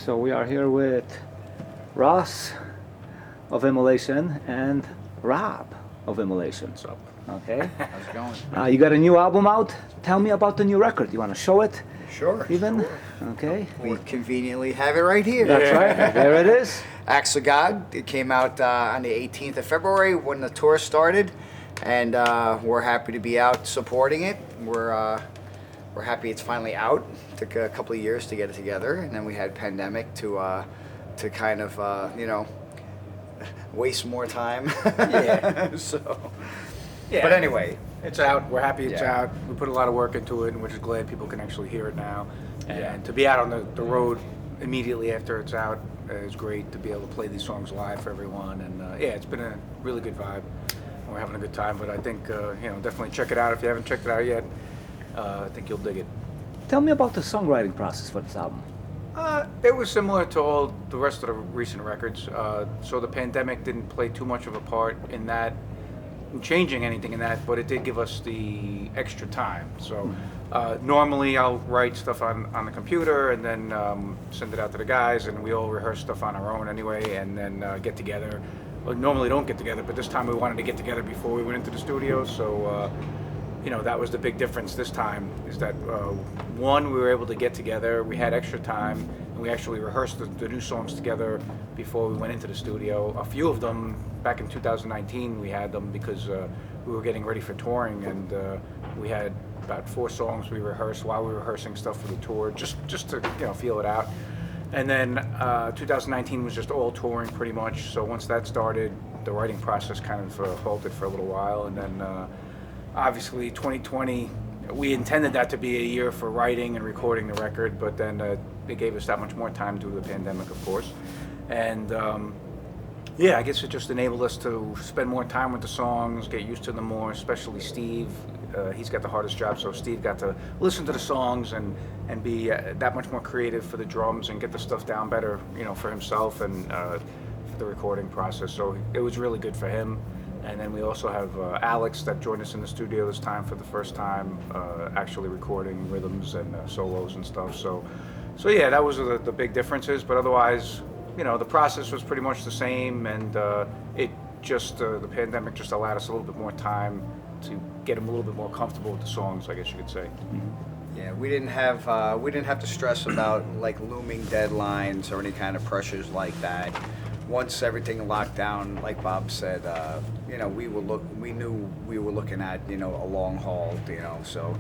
So we are here with Ross of Immolation and Rob of Immolation. What's up? Okay. How's it going? You got a new album out. Tell me about the new record. You want to show it? Sure. Even? Sure. Okay. We conveniently have it right here. That's right. There it is. Acts of God. It came out on the 18th of February when the tour started, and we're happy to be out supporting it. We're happy it's finally out. Took a couple of years to get it together, and then we had pandemic to kind of waste more time. Yeah. Yeah. But anyway, it's out. We're happy it's Yeah. out. We put a lot of work into it, and we're just glad people can actually hear it now. And Yeah. to be out on the road immediately after it's out is great, to be able to play these songs live for everyone. And yeah, it's been a really good vibe. We're having a good time, but I think definitely check it out if you haven't checked it out yet. I think you'll dig it. Tell me about the songwriting process for this album. It was similar to all the rest of the recent records. So the pandemic didn't play too much of a part in that, in changing anything in that, but it did give us the extra time. So normally I'll write stuff on the computer and then send it out to the guys, and we all rehearse stuff on our own anyway, and then get together. Well, normally don't get together, but this time we wanted to get together before we went into the studio. So that was the big difference this time, is that one, we were able to get together, we had extra time, and we actually rehearsed the new songs together before we went into the studio. A few of them, back in 2019, we had them because we were getting ready for touring, and we had about 4 songs we rehearsed while we were rehearsing stuff for the tour, just to feel it out. And then 2019 was just all touring pretty much, so once that started, the writing process kind of halted for a little while, and then obviously 2020, we intended that to be a year for writing and recording the record, but then it gave us that much more time due to the pandemic, of course. And yeah, I guess it just enabled us to spend more time with the songs, get used to them more, especially Steve. He's got the hardest job, so Steve got to listen to the songs and be that much more creative for the drums and get the stuff down better, for himself and for the recording process. So it was really good for him. And then we also have Alex that joined us in the studio this time for the first time, actually recording rhythms and solos and stuff. So yeah, that was the big differences. But otherwise, the process was pretty much the same, and it just the pandemic just allowed us a little bit more time to get him a little bit more comfortable with the songs, I guess you could say. Mm-hmm. yeah, we didn't have to stress about like looming deadlines or any kind of pressures like that. Once everything locked down, like Bob said, we knew we were looking at, a long haul, so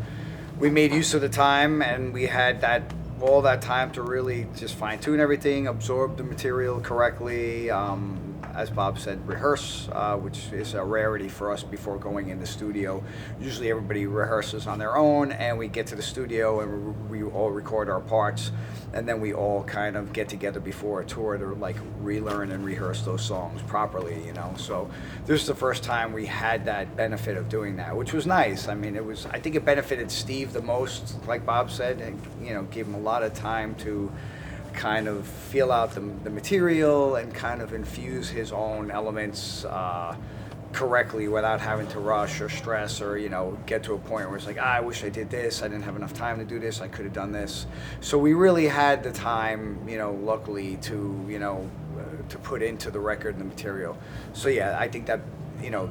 we made use of the time, and we had all that time to really just fine tune everything, absorb the material correctly, as Bob said, rehearse, which is a rarity for us before going in the studio. Usually everybody rehearses on their own, and we get to the studio and we all record our parts, and then we all kind of get together before a tour to like relearn and rehearse those songs properly, So this is the first time we had that benefit of doing that, which was nice. I mean, I think it benefited Steve the most, like Bob said, and gave him a lot of time to kind of feel out the material and kind of infuse his own elements correctly without having to rush or stress or get to a point where it's like, I wish I did this, I didn't have enough time to do this, I could have done this. So we really had the time, luckily, to to put into the record and the material. So yeah, I think that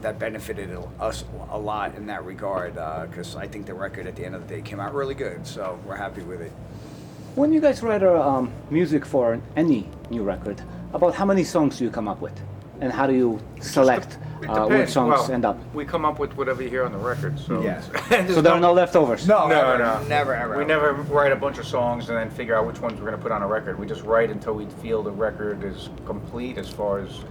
that benefited us a lot in that regard, because I think the record at the end of the day came out really good, so we're happy with it. When you guys write music for any new record, about how many songs do you come up with? And how do you select which songs end up? We come up with whatever you hear on the record. So Yeah. So there are no leftovers? No. Never, ever. We never write a bunch of songs and then figure out which ones we're going to put on a record. We just write until we feel the record is complete as far as,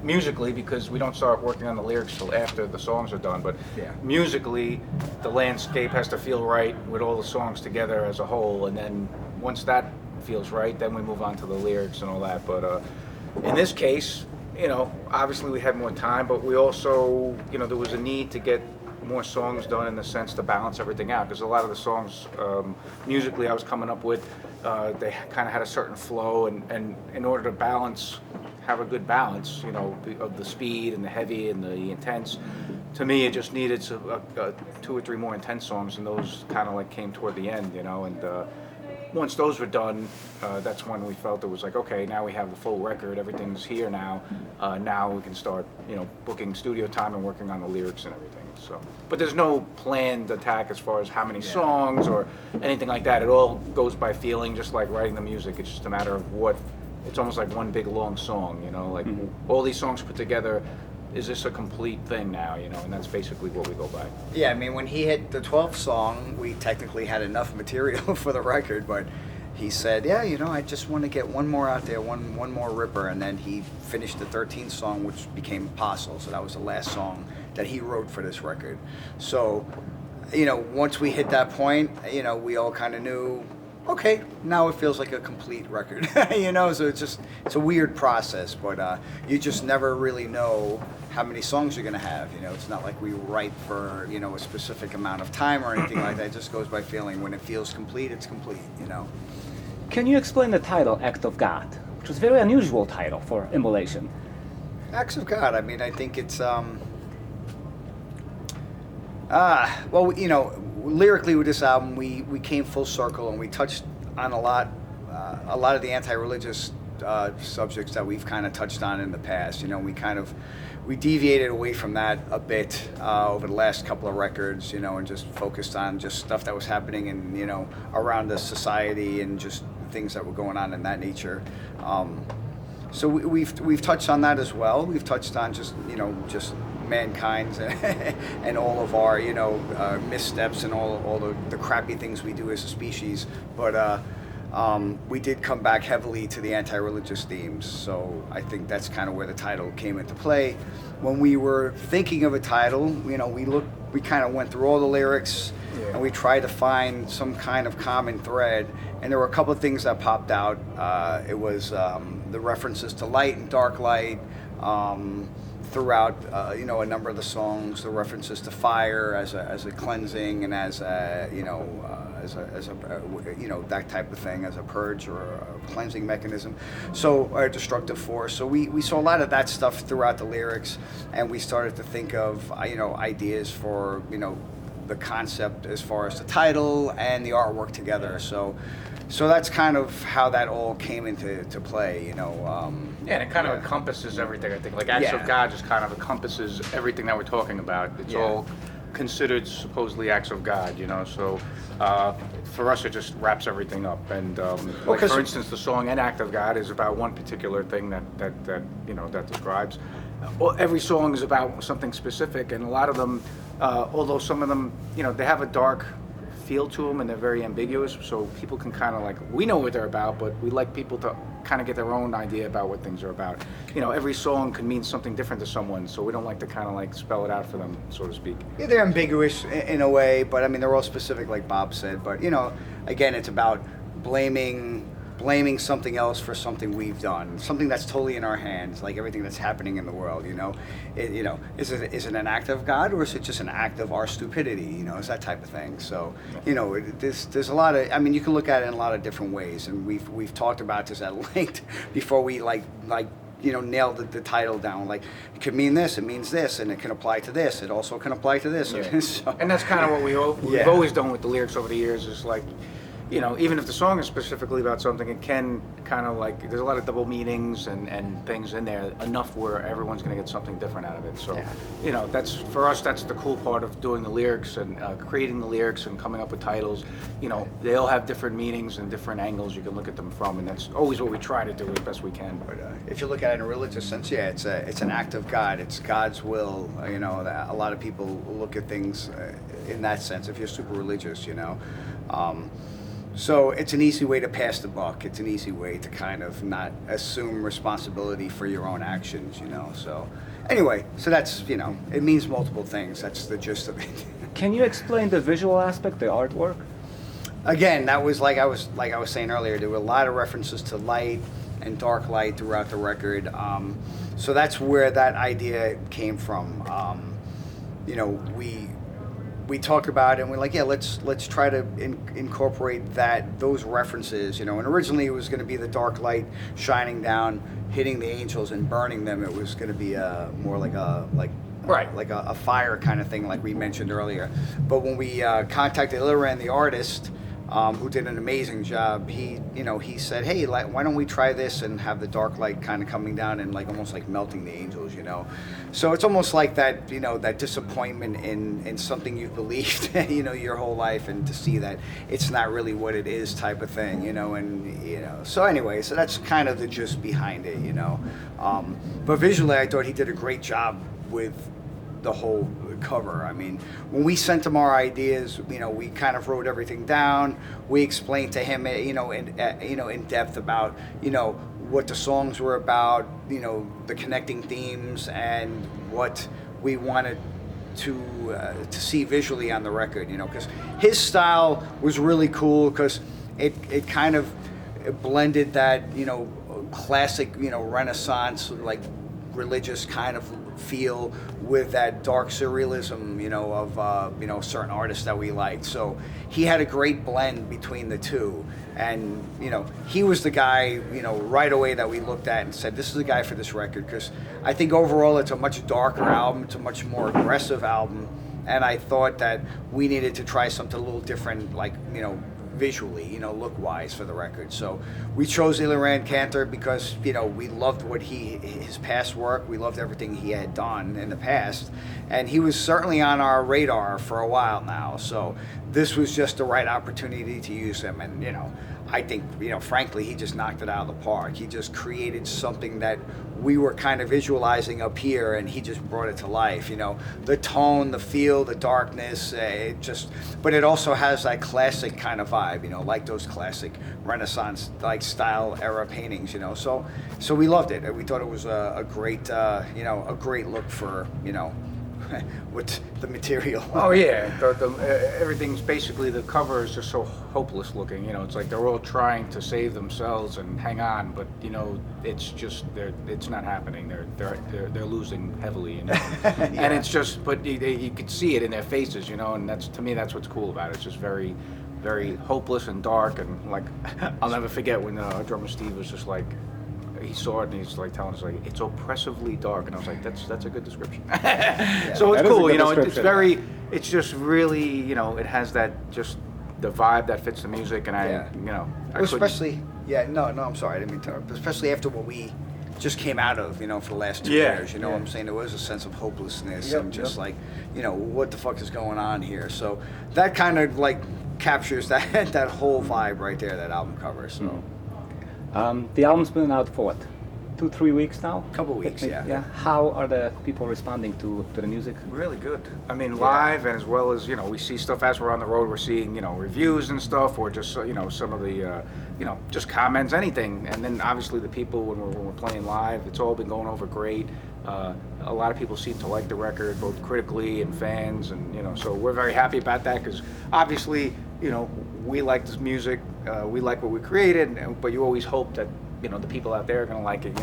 musically, because we don't start working on the lyrics till after the songs are done. But Yeah. musically, the landscape has to feel right with all the songs together as a whole. And then once that feels right, then we move on to the lyrics and all that. But in this case, obviously we had more time, but we also, there was a need to get more songs done in the sense to balance everything out, because a lot of the songs musically I was coming up with, they kind of had a certain flow, and in order to have a good balance, of the speed and the heavy and the intense, to me it just needed 2 or 3 more intense songs, and those kind of like came toward the end, and once those were done, that's when we felt it was like, okay, now we have the full record, everything's here now. Now we can start, booking studio time and working on the lyrics and everything. So, but there's no planned attack as far as how many songs or anything like that. It all goes by feeling, just like writing the music. It's just a matter of what. It's almost like one big long song, like all these songs put together. Is this a complete thing now, and that's basically what we go by. Yeah, I mean, when he hit the 12th song, we technically had enough material for the record, but he said, yeah, I just want to get one more out there, one more ripper, and then he finished the 13th song, which became Apostle, so that was the last song that he wrote for this record. So, once we hit that point, we all kind of knew, okay, now it feels like a complete record, so it's a weird process, but you just never really know how many songs you're going to have. It's not like we write for, a specific amount of time or anything like that. It just goes by feeling. When it feels complete, it's complete, Can you explain the title, Act of God, which was a very unusual title for Immolation? Acts of God, I mean, I think it's, lyrically with this album, we came full circle and we touched on a lot of the anti-religious subjects that we've kind of touched on in the past. We deviated away from that a bit over the last couple of records, and just focused on just stuff that was happening in, around the society and just things that were going on in that nature. So we've touched on that as well. We've touched on just mankind and all of our missteps and all the crappy things we do as a species, but we did come back heavily to the anti-religious themes, so I think that's kind of where the title came into play. When we were thinking of a title, we kind of went through all the lyrics and we tried to find some kind of common thread, and there were a couple of things that popped out. It was the references to light and dark light, throughout a number of the songs, the references to fire as a cleansing and as a that type of thing, as a purge or a cleansing mechanism, so a destructive force. So we saw a lot of that stuff throughout the lyrics, and we started to think of ideas for the concept as far as the title and the artwork together. So that's kind of how that all came into play, and it kind of encompasses everything, I think. Like Acts of God just kind of encompasses everything that we're talking about. It's all considered supposedly acts of God, So for us, it just wraps everything up. And for instance, the song "An Act of God" is about one particular thing that describes. Well, every song is about something specific, and a lot of them, although some of them, they have a dark feel to them and they're very ambiguous, so people can kind of we know what they're about, but we like people to kind of get their own idea about what things are about. Every song can mean something different to someone, so we don't like to kind of spell it out for them, so to speak. Yeah, they're ambiguous in a way, but I mean they're all specific, like Bob said. But again, it's about blaming something else for something we've done, something that's totally in our hands, like everything that's happening in the world. Is it an act of God, or is it just an act of our stupidity? It's that type of thing. So there's a lot of, I mean, you can look at it in a lot of different ways, and we've talked about this at length before we nailed the title down. It could mean this, it means this, and it can apply to this. It also can apply to this. Yeah. So, and that's kind of what we've always done with the lyrics over the years. Is even if the song is specifically about something, it can kind of there's a lot of double meanings and things in there, enough where everyone's going to get something different out of it. So, that's, for us, that's the cool part of doing the lyrics and creating the lyrics and coming up with titles. They all have different meanings and different angles you can look at them from, and that's always what we try to do as best we can. But if you look at it in a religious sense, it's an act of God. It's God's will. A lot of people look at things in that sense, if you're super religious, So it's an easy way to pass the buck. It's an easy way to kind of not assume responsibility for your own actions, So anyway, so that's, it means multiple things. That's the gist of it. Can you explain the visual aspect, the artwork? Again, that was like I was saying earlier, there were a lot of references to light and dark light throughout the record. So that's where that idea came from. We talked about it and we're like, let's try to incorporate those references, And originally it was going to be the dark light shining down, hitting the angels and burning them. It was going to be more like a fire kind of thing, like we mentioned earlier. But when we contacted Ira and the artist, who did an amazing job. He said, hey, why don't we try this and have the dark light kind of coming down and like almost like melting the angels, So it's almost like that, that disappointment in something you've believed, your whole life, and to see that it's not really what it is type of thing, So anyway, so that's kind of the gist behind it, But visually, I thought he did a great job with the whole cover. I mean, when we sent him our ideas, we kind of wrote everything down. We explained to him, in depth about, what the songs were about, the connecting themes, and what we wanted to see visually on the record, because his style was really cool because it kind of blended that, classic, Renaissance, like religious kind of feel with that dark surrealism, of certain artists that we liked. So he had a great blend between the two, and he was the guy, right away that we looked at and said, this is the guy for this record, because I think overall it's a much darker album, it's a much more aggressive album, and I thought that we needed to try something a little different, like visually, look-wise for the record. So we chose Ilan Cantor because, we loved his past work. We loved everything he had done in the past. And he was certainly on our radar for a while now. So this was just the right opportunity to use him. And, I think, frankly, he just knocked it out of the park. He just created something that we were kind of visualizing up here, and he just brought it to life. The tone, the feel, the darkness, but it also has that classic kind of vibe, like those classic Renaissance like style era paintings, So we loved it. We thought it was a great, a great look for, with the material. Oh yeah, everything's basically, the cover is just so hopeless looking. It's like they're all trying to save themselves and hang on, but it's just it's not happening. They're losing heavily, Yeah. And it's just, but you could see it in their faces, and that's, to me, that's what's cool about it. It's just very, very hopeless and dark, and like I'll never forget when drummer Steve was just like, he saw it and he's like telling us like it's oppressively dark, and I was like, that's a good description. So it's cool, it's just really, it has that, just the vibe that fits the music, and especially I'm sorry, I didn't mean to interrupt, especially after what we just came out of, for the last 2 years, what I'm saying, there was a sense of hopelessness and just like, what the fuck is going on here? So that kind of like captures that whole vibe right there, that album cover. So. Mm-hmm. The album's been out for what, 2-3 weeks now? Couple weeks, yeah. How are the people responding to the music? Really good. I mean, live, and as well as, we see stuff as we're on the road. We're seeing, reviews and stuff, or just, some of the, just comments, anything. And then obviously the people when we're playing live, it's all been going over great. A lot of people seem to like the record, both critically and fans, and, so we're very happy about that, because obviously, we like this music, we like what we created, but you always hope that, the people out there are going to like it.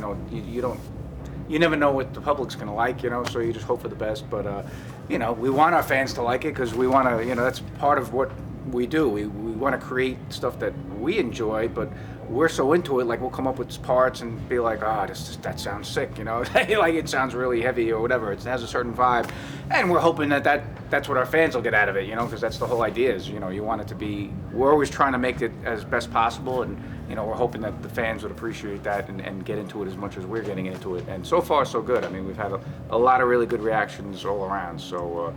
You never know what the public's going to like, so you just hope for the best. But, we want our fans to like it, because we want to, that's part of what we do. We want to create stuff that we enjoy, but we're so into it, like we'll come up with parts and be like, that sounds sick, like it sounds really heavy or whatever. It has a certain vibe, and we're hoping that's what our fans will get out of it, because that's the whole idea is, you want it to be, we're always trying to make it as best possible, and we're hoping that the fans would appreciate that and get into it as much as we're getting into it. And so far so good. I mean, we've had a lot of really good reactions all around, so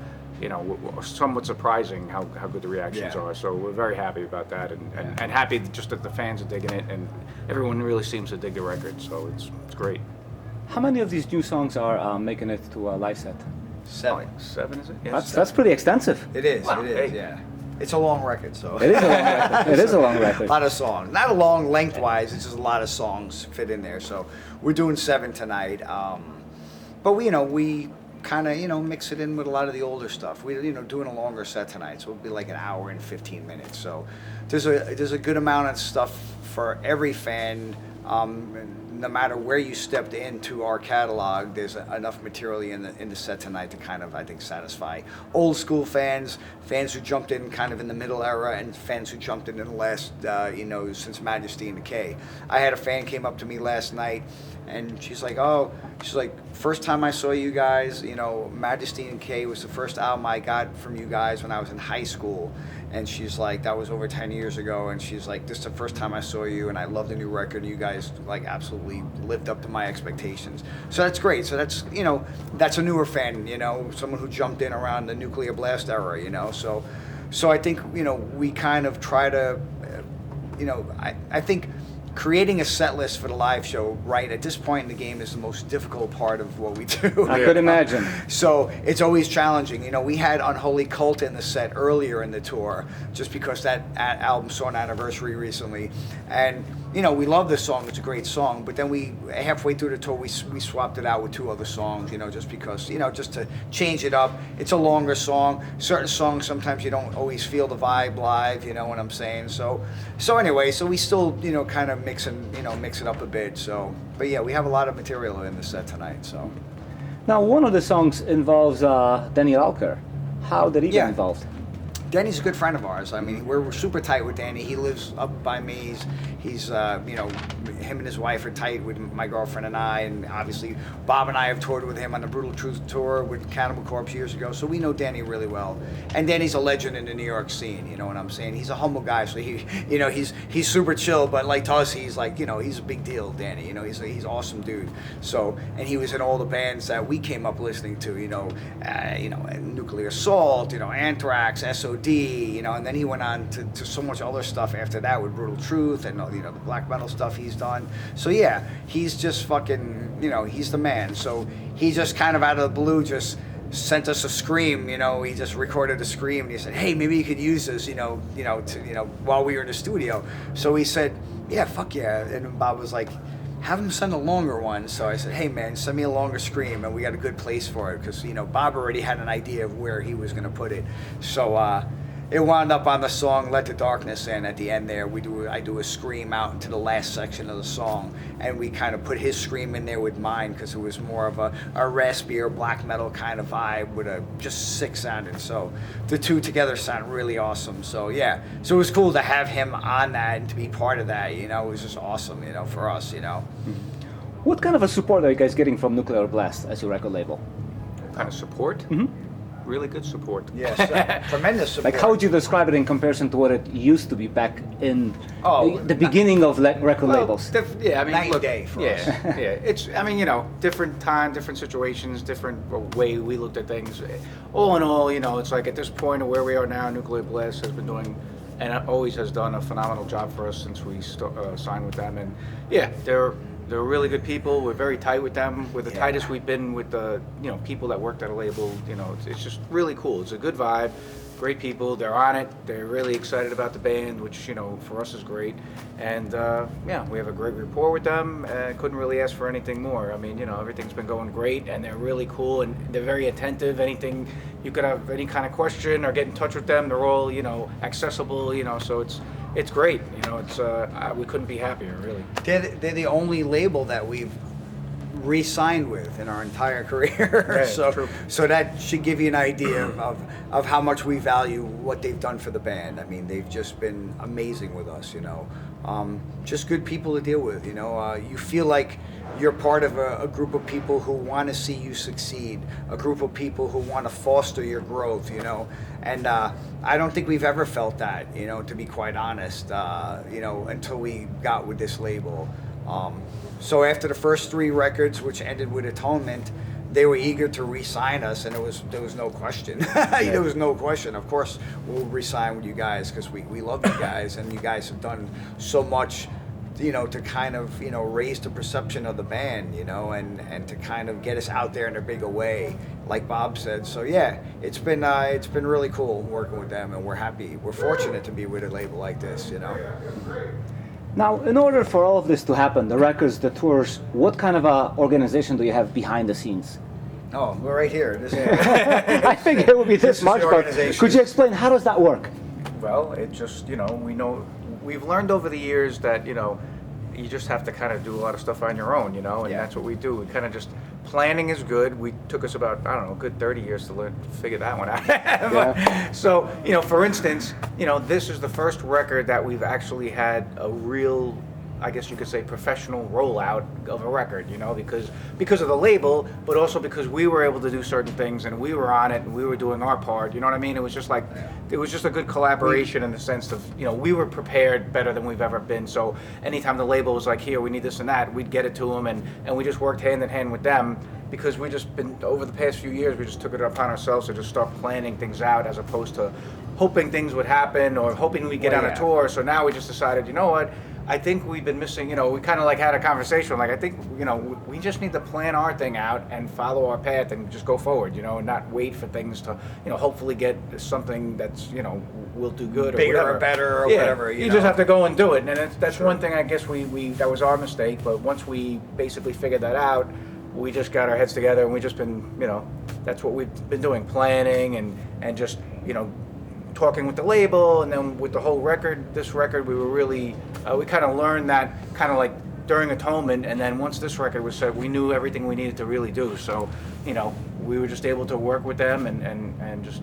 somewhat surprising how good the reactions are. So we're very happy about that, and happy just that the fans are digging it, and everyone really seems to dig the record. So it's great. How many of these new songs are making it to a live set? 7. 7, is it? Yes. That's pretty extensive. It is. Wow, it is. hey. Yeah. It's a long record, so. It is a long record. It is a long record. A lot of songs. Not a long lengthwise, it's just a lot of songs fit in there. So we're doing 7 tonight. But we kind of, mix it in with a lot of the older stuff. We're, doing a longer set tonight, so it'll be like an hour and 15 minutes. So there's a good amount of stuff for every fan. No matter where you stepped into our catalog, there's enough material in the set tonight to kind of, I think, satisfy old school fans who jumped in kind of in the middle era, and fans who jumped in the last, since Majesty and Decay. I had a fan came up to me last night, and she's like, first time I saw you guys, Majesty and Decay was the first album I got from you guys when I was in high school. and she's like, that was over 10 years ago, and she's like, this is the first time I saw you, and I love the new record, and you guys like absolutely lived up to my expectations. So that's great. So that's, you know, that's a newer fan, you know, someone who jumped in around the Nuclear Blast era, you know. So I think, you know, we kind of try to, you know, I think creating a set list for the live show right at this point in the game is the most difficult part of what we do. I could imagine. So it's always challenging. You know, we had Unholy Cult in the set earlier in the tour just because that album saw an anniversary recently. And, you know, we love this song. It's a great song. But then we, halfway through the tour, we swapped it out with 2 other songs, you know, just because, you know, just to change it up. It's a longer song. Certain songs, sometimes you don't always feel the vibe live, you know what I'm saying? So anyway, so we still, you know, kind of mix it up a bit. So, but yeah, we have a lot of material in the set tonight. So Now, one of the songs involves Daniel Alker. How did he get involved? Danny's a good friend of ours. I mean, we're super tight with Danny. He lives up by me. He's you know, him and his wife are tight with my girlfriend and I, and obviously Bob and I have toured with him on the Brutal Truth tour with Cannibal Corpse years ago, so we know Danny really well. And Danny's a legend in the New York scene, you know what I'm saying? He's a humble guy, so he, you know, he's super chill, but like to us, he's like, you know, he's a big deal, Danny. You know, he's an awesome dude. So, and he was in all the bands that we came up listening to, you know, Nuclear Assault, you know, Anthrax, SOD, you know, and then he went on to so much other stuff after that with Brutal Truth and, you know, the black metal stuff he's done. So yeah, he's just fucking, you know, he's the man. So he just kind of out of the blue just sent us a scream, you know, he just recorded a scream and he said, hey, maybe you could use this, while we were in the studio. So he said, yeah, fuck yeah. And Bob was like, have him send a longer one. So I said, hey man, send me a longer scream, and we got a good place for it because, you know, Bob already had an idea of where he was going to put it. So it wound up on the song Let the Darkness In. At the end there, I do a scream out into the last section of the song, and we kind of put his scream in there with mine because it was more of a raspier black metal kind of vibe with a just sick sounding. So the two together sound really awesome. So yeah, so it was cool to have him on that and to be part of that, you know. It was just awesome, you know, for us, you know. What kind of a support are you guys getting from Nuclear Blast as your record label? Kind of support? Mm-hmm. Really good support. Yes, tremendous support. Like, how would you describe it in comparison to what it used to be back in the beginning of record labels? Yeah, I mean, night and day for us. Yeah, it's, I mean, you know, different time, different situations, different way we looked at things. All in all, you know, it's like at this point of where we are now, Nuclear Blast has been doing, and always has done, a phenomenal job for us since we signed with them. And yeah, they're really good people. We're very tight with them. We're the tightest we've been with the, you know, people that worked at a label. You know, it's just really cool. It's a good vibe, great people. They're on it. They're really excited about the band, which, you know, for us is great. And yeah, we have a great rapport with them. Couldn't really ask for anything more. I mean, you know, everything's been going great, and they're really cool, and they're very attentive. Anything you could have, any kind of question or get in touch with them, they're all, you know, accessible. You know, so it's great. You know, it's we couldn't be happier, really. They're the only label that we've re-signed with in our entire career. Yeah, so that should give you an idea of how much we value what they've done for the band. I mean, they've just been amazing with us, you know. Just good people to deal with, you know. You feel like you're part of a group of people who want to see you succeed, a group of people who want to foster your growth, you know. And I don't think we've ever felt that, you know, to be quite honest, you know, until we got with this label. So after the first 3 records, which ended with Atonement, they were eager to re-sign us, and there was no question. There was no question. Of course, we'll re-sign with you guys because we love you guys, and you guys have done so much, you know, to kind of, you know, raise the perception of the band, you know, and to kind of get us out there in a bigger way, like Bob said. So yeah, it's been really cool working with them, and we're happy. We're fortunate to be with a label like this, you know. Now, in order for all of this to happen, the records, the tours, what kind of a organization do you have behind the scenes? Oh, we're right here. I figured it would be this much, but could you explain how does that work? Well, it just, you know, we've learned over the years that, you know, you just have to kind of do a lot of stuff on your own, you know, and that's what we do. We kind of just, planning is good. We took us about, I don't know, a good 30 years to figure that one out. So, you know, for instance, you know, this is the first record that we've actually had a real I guess you could say, professional rollout of a record, you know, because of the label, but also because we were able to do certain things and we were on it and we were doing our part, you know what I mean? It was just like, it was just a good collaboration in the sense of, you know, we were prepared better than we've ever been. So anytime the label was like, here, we need this and that, we'd get it to them, and we just worked hand in hand with them, because we just been, over the past few years, we just took it upon ourselves to just start planning things out as opposed to hoping things would happen or hoping we'd get on a tour. So now we just decided, you know what, I think we've been missing, you know, we kind of like had a conversation, like I think, you know, we just need to plan our thing out and follow our path and just go forward, you know, and not wait for things to, you know, hopefully get something that's, you know, will do good or bigger whatever. or better or whatever. You just have to go and do it. And that's one thing I guess we that was our mistake, but once we basically figured that out, we just got our heads together and we just been, you know, that's what we've been doing, planning and just, you know, talking with the label, and then with the whole record, this record, we were really, we kind of learned that kind of like during Atonement, and then once this record was set, we knew everything we needed to really do. So, you know, we were just able to work with them and just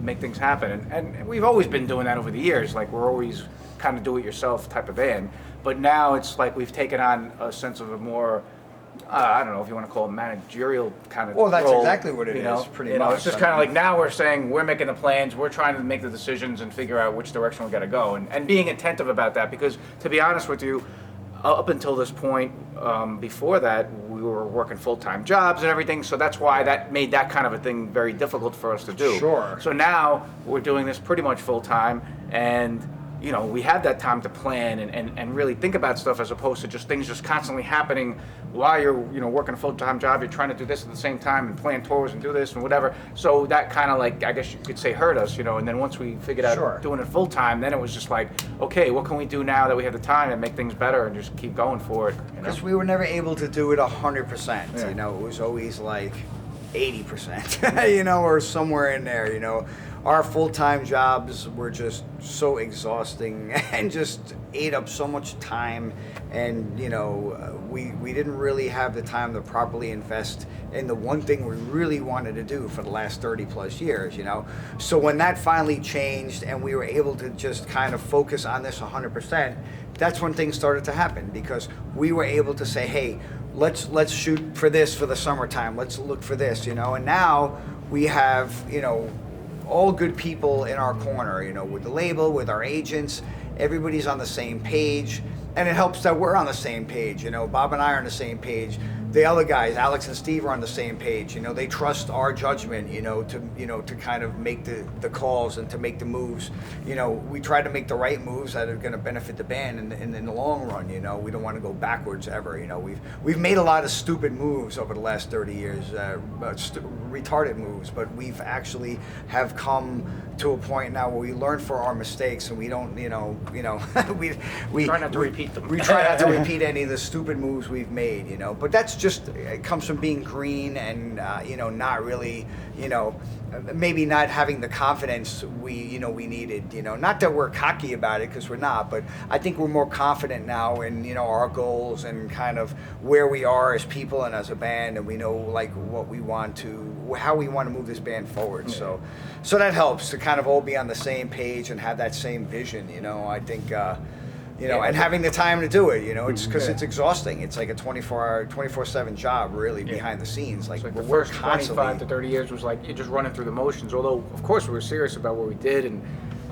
make things happen. And we've always been doing that over the years. Like, we're always kind of do-it-yourself type of band. But now it's like we've taken on a sense of a more, I don't know if you want to call it managerial kind of Well, that's role, exactly what it you know? is, pretty you know, much. It's just kind of like now we're saying we're making the plans, we're trying to make the decisions and figure out which direction we got to go, and being attentive about that, because to be honest with you, up until this point, before that, we were working full-time jobs and everything, so that's why that made that kind of a thing very difficult for us to do. Sure. So now we're doing this pretty much full-time, and you know, we have that time to plan and really think about stuff, as opposed to just things just constantly happening while you're, you know, working a full-time job. You're trying to do this at the same time and plan tours and do this and whatever. So that kind of like, I guess you could say, hurt us, you know. And then once we figured out doing it full-time, then it was just like, okay, what can we do now that we have the time and make things better and just keep going for it, you know? Because we were never able to do it 100%. You know, it was always like 80%, you know, or somewhere in there, you know. Our full-time jobs were just so exhausting and just ate up so much time, and you know, we didn't really have the time to properly invest in the one thing we really wanted to do for the last 30 plus years, you know. So when that finally changed and we were able to just kind of focus on this 100%, that's when things started to happen, because we were able to say, hey, let's shoot for this for the summertime, let's look for this, you know. And now we have, you know, all good people in our corner, you know, with the label, with our agents. Everybody's on the same page, and it helps that we're on the same page, you know. Bob and I are on the same page. The other guys, Alex and Steve, are on the same page, you know. They trust our judgment, you know, to kind of make the calls and to make the moves. You know, we try to make the right moves that are going to benefit the band in the long run, you know. We don't want to go backwards ever, you know. We've made a lot of stupid moves over the last 30 years, retarded moves, but we've actually have come to a point now where we learn from our mistakes, and we don't, you know, we try not to repeat them. We try not to repeat any of the stupid moves we've made, you know. But that's just, it comes from being green and you know, not really, you know, maybe not having the confidence we needed, you know. Not that we're cocky about it, because we're not, but I think we're more confident now in, you know, our goals and kind of where we are as people and as a band, and we know like what we want to, how we want to move this band forward. Yeah. So that helps to kind of all be on the same page and have that same vision, you know. I think you know, and having the time to do it, you know, it's because it's exhausting. It's like a 24/7 job, really, behind the scenes. Like the first 25 to 30 years was like you're just running through the motions. Although, of course, we were serious about what we did, and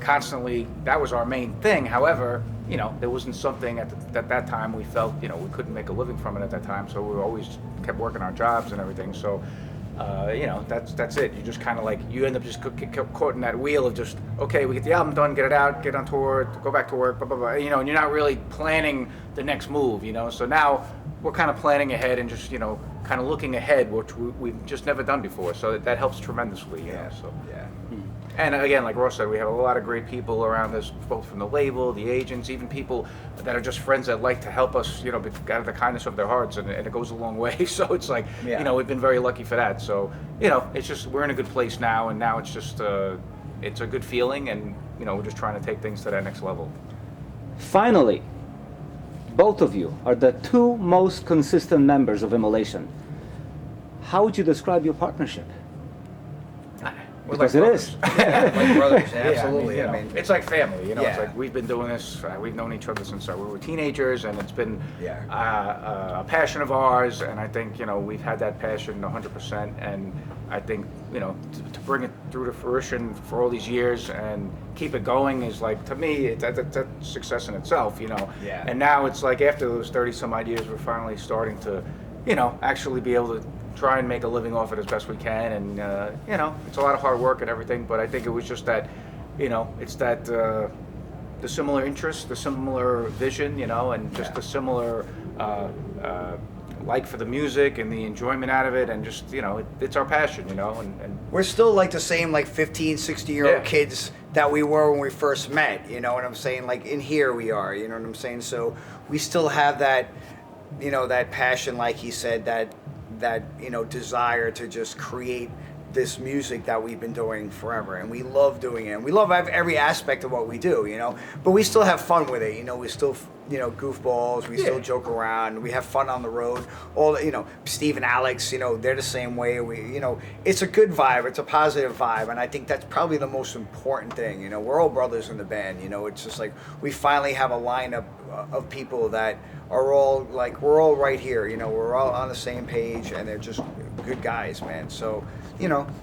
constantly that was our main thing. However, you know, there wasn't something at that time we felt, you know, we couldn't make a living from it at that time. So we always kept working our jobs and everything. So. You know, that's it. You just kind of like, you end up just get caught in that wheel of just, okay, we get the album done, get it out, get on tour, go back to work, blah, blah, blah, you know, and you're not really planning the next move, you know. So now we're kind of planning ahead and just, you know, kind of looking ahead, which we've just never done before. So that helps tremendously, you know, so. Yeah. And again, like Ross said, we have a lot of great people around us, both from the label, the agents, even people that are just friends that like to help us, you know, out of the kindness of their hearts, and it goes a long way. So it's like, you know, we've been very lucky for that. So, you know, it's just, we're in a good place now, and now it's just, it's a good feeling, and, you know, we're just trying to take things to that next level. Finally, both of you are the two most consistent members of Immolation. How would you describe your partnership? We're Because like it brothers. is. Yeah, like brothers, Yeah, absolutely. you know, it's like family, you know. It's Yeah. like we've been doing this. We've known each other since we were teenagers, and it's been Yeah. a passion of ours. And I think we've had that passion 100%. And I think to bring it through to fruition for all these years and keep it going is like, to me, that's success in itself. Yeah. And now it's like after those 30 some odd years, we're finally starting to, actually be able to try and make a living off it as best we can. And it's a lot of hard work and everything, but I think it was just that, it's that the similar interests, the similar vision, and just the similar like for the music and the enjoyment out of it, and just it's our passion, and We're still like the same like 15, 16-year-old Yeah. kids that we were when we first met, you know what I'm saying? Like in here we are, you know what I'm saying? So we still have that, that passion, like he said, that desire to just create this music that we've been doing forever, and we love doing it, and we love every aspect of what we do, but we still have fun with it, we still goofballs, we still joke around, we have fun on the road. All Steve and Alex, they're the same way. We it's a good vibe, it's a positive vibe, and I think that's probably the most important thing. We're all brothers in the band. It's just like we finally have a lineup of people that are all like, we're all right here, we're all on the same page, and they're just good guys, man. So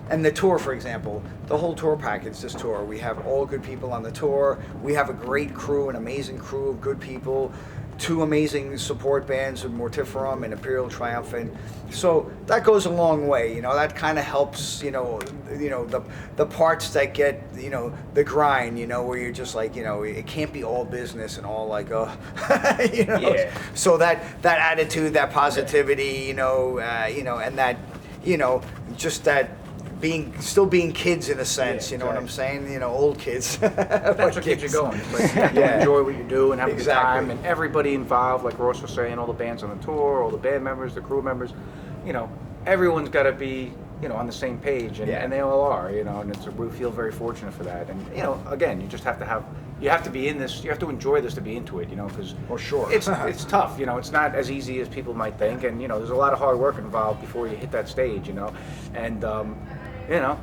and the tour, for example, the whole tour package, this tour, we have all good people on the tour. We have a great crew, an amazing crew of good people, 2 amazing support bands of Mortiferum and Imperial Triumphant. So that goes a long way, that kind of helps, the parts that get, the grind, where you're just like, it can't be all business and all like, Yeah. So that attitude, that positivity, and that, just that still being kids in a sense, Yeah, what I'm saying? Old kids. that's what keeps you going. It's like you have to enjoy what you do and have a good Exactly. time, and everybody involved, like Ross was saying, all the bands on the tour, all the band members, the crew members, everyone's got to be on the same page, and they all are, and we feel very fortunate for that. And again, you just have to be in this, you have to enjoy this to be into it, because For sure. it's tough, it's not as easy as people might think, and there's a lot of hard work involved before you hit that stage, and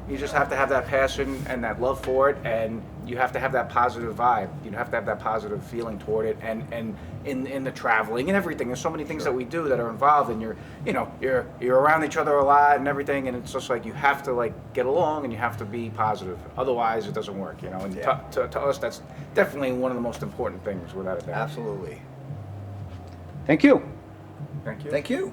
you just have to have that passion and that love for it, and you have to have that positive vibe. You have to have that positive feeling toward it, and in the traveling and everything. There's so many things that we do that are involved, and you're around each other a lot and everything, and it's just like you have to like get along and you have to be positive. Otherwise, it doesn't work. And to us, that's definitely one of the most important things, without a doubt. Absolutely. Thank you. Thank you. Thank you.